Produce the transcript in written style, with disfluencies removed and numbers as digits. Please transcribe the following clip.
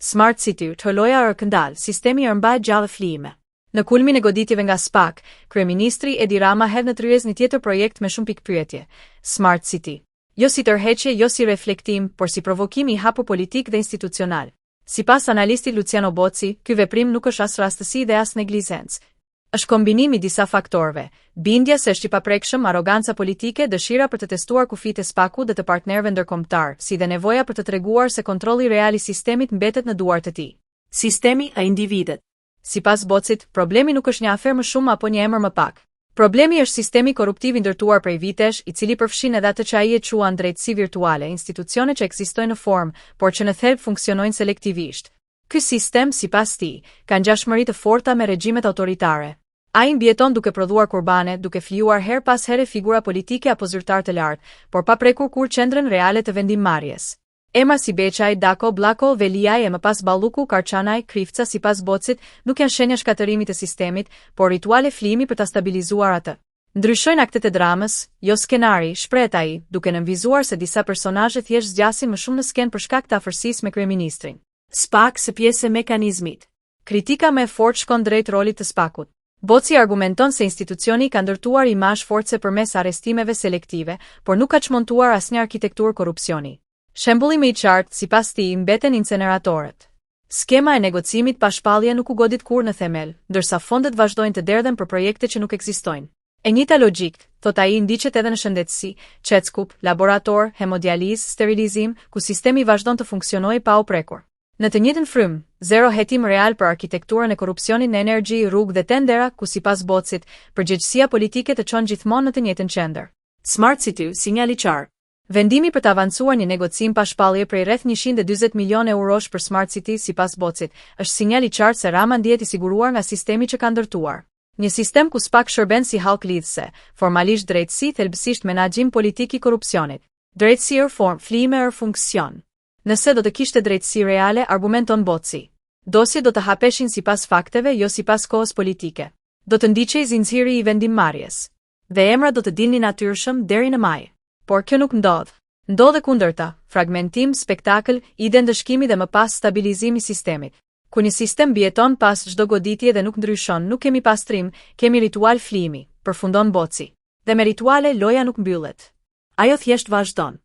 Smart City, të loja është këndal, sistemi është mbajt gjallë flijime. Në kulmin e goditjeve nga SPAK, kryeministri Edi Rama hedh në tryez një tjetër projekt me shumë pikpyetje, Smart City. Jo si tërheqje, jo si reflektim, por si provokim i hapur politik dhe institucional. Sipas analistit Luciano Bocci, ky veprim nuk është as rastësi dhe as neglizencë. Është kombinim i disa faktorëve: bindja se është i paprekshëm, arroganca politike, dëshira për të testuar kufijtë e SPAK-ut dhe të partnerëve ndërkombëtar, si dhe nevoja për të treguar se kontrolli real i sistemit mbetet në duart e tij. Sistemi e individet. Sipas Boccit, problemi nuk është një aferë më shumë apo një emër më pak. Problemi është sistemi korruptiv i ndërtuar prej vitesh, i cili përfshin edhe atë që ai e quan drejtësi virtuale, institucione që ekzistojnë në formë, por që në thelb funksionojnë selektivisht. Ky sistem, sipas tij, ka ngjashmëri të forta me regjimet autoritare. Ai mbieton duke prodhuar kurbane, duke flijuar her pas here figura politike apo zyrtar të lartë, por pa prekur kur qendrën reale të vendimmarrjes. Emra si Beçaj, Dako, Bllako, Veliaj e më pas Balluku, Karçanaj, Krifca sipas Boccit nuk janë shenja shkatërrimit të sistemit, por rituale flijimi për ta stabilizuar atë. Ndryshojnë aktet e dramës, jo skenari, shprehet ai, duke nënvizuar se disa personazhe thjesht zgjasin më shumë në sken për shkak të afërsisë me kryeministrin. SPAK se pjesë e mekanizmit. Kritika më e fortë shkon drejt rolit të SPAK-ut. Bocci argumenton se institucioni ka ndërtuar imazh force përmes arrestimeve selektive, por nuk ka çmontuar asnjë arkitekturë korrupsioni. Shembulli më i qartë, sipas tij, mbeten inceneratorët. Skema e negocimit pa shpallje nuk u godit kurrë në themel, ndërsa fondet vazhdojnë të derdhen për projekte që nuk ekzistojnë. E njëjta logjik, thot ai, ndiqet edhe në shëndetësi, qetskup, laborator, hemodializë, sterilizim, ku sistemi vazhdon të funksionojë pa u prekur. Në të njëjtën frymë, zero hetim real për arkitekturën e korrupsionit në energji, rrugë dhe tendera, ku sipas Boccit, përgjegjësia politike të çon gjithmonë në të njëjtën qendër. Smart City, sinjal i qartë. Vendimi për të avancuar një negocim pa shpallje prej rreth 140 milionë eurosh për Smart City sipas Boccit, është sinjal i qartë se Rama ndihet i siguruar nga sistemi që ka ndërtuar. Një sistem ku SPAK shërben si hallk lidhse, formalisht drejtësi, thelbësisht menaxhim politik i korrupsionit. Drejtësi er form, flijime er funksion. Nëse do të kishte drejtësi reale, argumenton Bocci, dosjet do të hapeshin sipas fakteve, jo sipas kohës politike. Do të ndiqej zinxhiri i vendimmarrjes. Dhe emrat do të dilnin natyrshëm deri në maj. Por kjo nuk ndodh. Ndodh e kundërta, fragmentim, spektakël, ide ndëshkimi dhe më pas stabilizimi i sistemit. Ku një sistem mbijeton pas çdo goditje dhe nuk ndryshon, nuk kemi pastrim, kemi ritual flijimi, përfundon Bocci. Dhe me rituale loja nuk mbyllet. Ajo thjesht vazhdon.